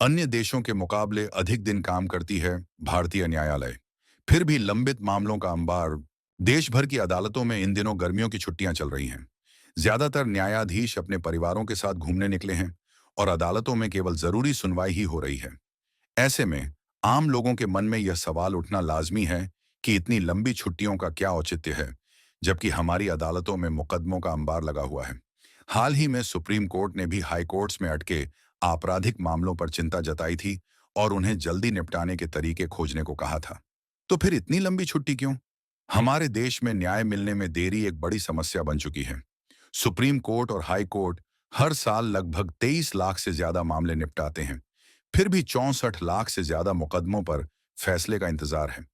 अन्य देशों के मुकाबले अधिक दिन काम करती है भारतीय न्यायालय। फिर भी लंबित मामलों का अंबार। देश भर की अदालतों में इन दिनों गर्मियों की छुट्टियां चल रही हैं। ज्यादातर न्यायाधीश अपने परिवारों के साथ घूमने निकले हैं और अदालतों में केवल जरूरी सुनवाई ही हो रही है। ऐसे में आम लोगों के मन में यह सवाल उठना लाजमी है कि इतनी लंबी छुट्टियों का क्या औचित्य है, जबकि हमारी अदालतों में मुकदमों का अंबार लगा हुआ है। हाल ही में सुप्रीम कोर्ट ने भी हाई कोर्ट्स में अटके आपराधिक मामलों पर चिंता जताई थी और उन्हें जल्दी निपटाने के तरीके खोजने को कहा था। तो फिर इतनी लंबी छुट्टी क्यों? हमारे देश में न्याय मिलने में देरी एक बड़ी समस्या बन चुकी है। सुप्रीम कोर्ट और हाई कोर्ट हर साल लगभग 23 लाख से ज्यादा मामले निपटाते हैं। फिर भी 64 लाख से ज्यादा मुकदमों पर फैसले का इंतजार है।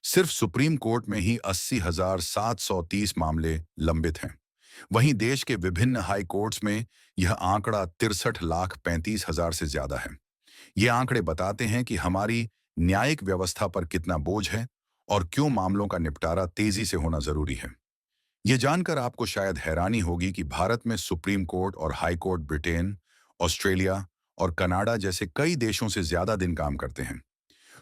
सिर्फ सुप्रीम कोर्ट में ही 80,730 मामले लंबित हैं। वहीं देश के विभिन्न हाई कोर्ट्स में यह आंकड़ा 63,35,000 से ज्यादा है। ये आंकड़े बताते हैं कि हमारी न्यायिक व्यवस्था पर कितना बोझ है और क्यों मामलों का निपटारा तेजी से होना जरूरी है। ये जानकर आपको शायद हैरानी होगी कि भारत में सुप्रीम कोर्ट और हाई कोर्ट ब्रिटेन, ऑस्ट्रेलिया और कनाडा जैसे कई देशों से ज्यादा दिन काम करते हैं।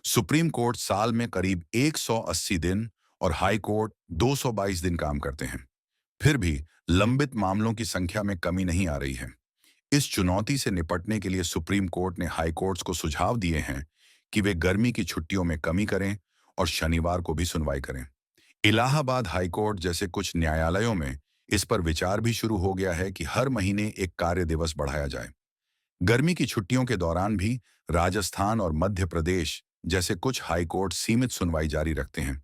सुप्रीम कोर्ट साल में करीब 180 दिन और हाई कोर्ट 222 दिन काम करते हैं। फिर भी लंबित मामलों की संख्या में कमी नहीं आ रही है। इस चुनौती से निपटने के लिए सुप्रीम कोर्ट ने हाई कोर्ट्स को सुझाव दिए हैं कि वे गर्मी की छुट्टियों में कमी करें और शनिवार को भी सुनवाई करें। इलाहाबाद हाई कोर्ट जैसे कुछ न्यायालयों में इस पर विचार भी शुरू हो गया है कि हर महीने एक कार्य दिवस बढ़ाया जाए। गर्मी की छुट्टियों के दौरान भी राजस्थान और मध्य प्रदेश जैसे कुछ हाई कोर्ट सीमित सुनवाई जारी रखते हैं,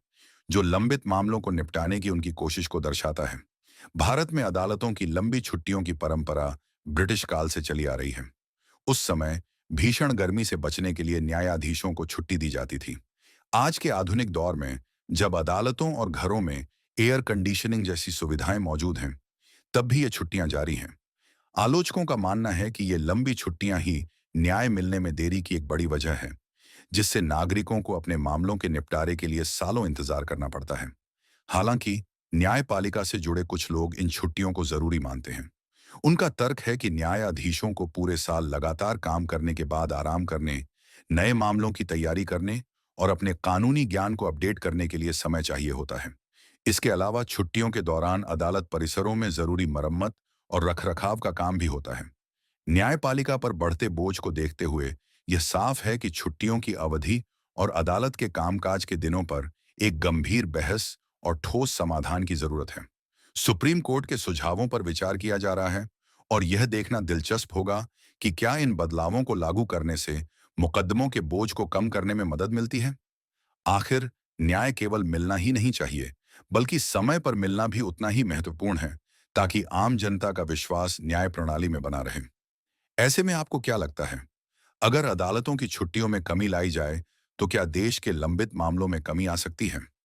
जो लंबित मामलों को निपटाने की उनकी कोशिश को दर्शाता है। भारत में अदालतों की लंबी छुट्टियों की परंपरा ब्रिटिश काल से चली आ रही है। उस समय भीषण गर्मी से बचने के लिए न्यायाधीशों को छुट्टी दी जाती थी। आज के आधुनिक दौर में जब अदालतों और घरों में एयर कंडीशनिंग जैसी सुविधाएं मौजूद हैं, तब भी ये छुट्टियां जारी हैं। आलोचकों का मानना है कि ये लंबी छुट्टियां ही न्याय मिलने में देरी की एक बड़ी वजह है, जिससे नागरिकों को अपने मामलों के निपटारे के लिए सालों इंतजार करना पड़ता है। हालांकि न्यायपालिका से जुड़े कुछ लोग इन छुट्टियों को जरूरी मानते हैं। उनका तर्क है कि न्यायाधीशों को पूरे साल लगातार काम करने के बाद आराम करने, नए मामलों की तैयारी करने और अपने कानूनी ज्ञान को अपडेट करने के लिए समय चाहिए होता है। इसके अलावा छुट्टियों के दौरान अदालत परिसरों में जरूरी मरम्मत और रखरखाव का काम भी होता है। न्यायपालिका पर बढ़ते बोझ को देखते हुए यह साफ है कि छुट्टियों की अवधि और अदालत के कामकाज के दिनों पर एक गंभीर बहस और ठोस समाधान की जरूरत है। सुप्रीम कोर्ट के सुझावों पर विचार किया जा रहा है और यह देखना दिलचस्प होगा कि क्या इन बदलावों को लागू करने से मुकदमों के बोझ को कम करने में मदद मिलती है। आखिर न्याय केवल मिलना ही नहीं चाहिए, बल्कि समय पर मिलना भी उतना ही महत्वपूर्ण है, ताकि आम जनता का विश्वास न्याय प्रणाली में बना रहे। ऐसे में आपको क्या लगता है, अगर अदालतों की छुट्टियों में कमी लाई जाए तो क्या देश के लंबित मामलों में कमी आ सकती है?